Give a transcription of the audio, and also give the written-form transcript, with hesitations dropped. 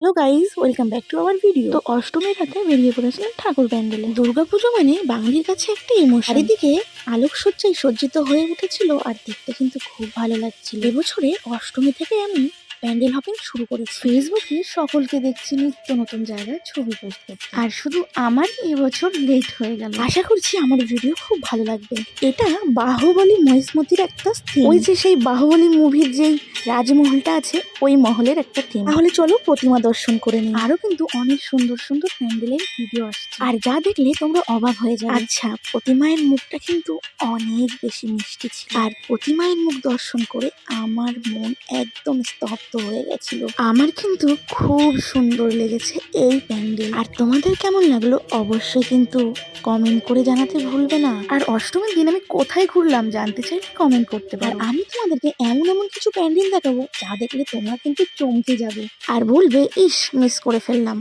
Hello guys, welcome back to our video. তো অষ্টমীর রাতে বেরিয়ে পড়েছিলাম ঠাকুর প্যান্ডেলে। দুর্গাপুজো মানে বাঙালির কাছে একটা ইমোশন। চারিদিকে আলোকসজ্জায় সজ্জিত হয়ে উঠেছিল আর দেখতে কিন্তু খুব ভালো লাগছিল। এবছরে অষ্টমী থেকে আমি প্যান্ডেল হপিং শুরু করেছি। ফেসবুকে সকলকে দেখছি নিত্য নতুন জায়গায় ছবি পোস্ট করতে, আর শুধু আমার এবছর লেট হয়ে গেল। আশা করছি আমার ভিডিও খুব ভালো লাগবে। এটা বাহুবলী মহিষ্মতির একটা থিম। ওই যে সেই বাহুবলী মুভির যেই রাজমহলটা আছে, ওই মহলের একটা থিম। তাহলে চলো প্রতিমা দর্শন করে নিই। আরো কিন্তু অনেক সুন্দর সুন্দর প্যান্ডেলের ভিডিও আসছে, আর যা দেখলে তোমরা অবাক হয়ে যাবে। আচ্ছা, প্রতিমায়ের মুখটা কিন্তু অনেক বেশি মিষ্টি ছিল, আর প্রতিমায়ের মুখ দর্শন করে আমার মন একদম স্তব্ধ হয়ে গেছিল। আমার কিন্তু খুব সুন্দর লেগেছে এই প্যান্ডেল। আর তোমাদের কেমন লাগলো অবশ্যই কিন্তু কমেন্ট করে জানাতে ভুলবে না। আর অষ্টমীর দিন আমি কোথায় ঘুরলাম জানতে চাইলে কমেন্ট করতে পারো। আর আমি তোমাদেরকে এমন এমন কিছু প্যান্ডেল দেখাবো যা দেখলে তোমরা কিন্তু চমকে যাবে আর বলবে, ইস, মিস করে ফেললাম।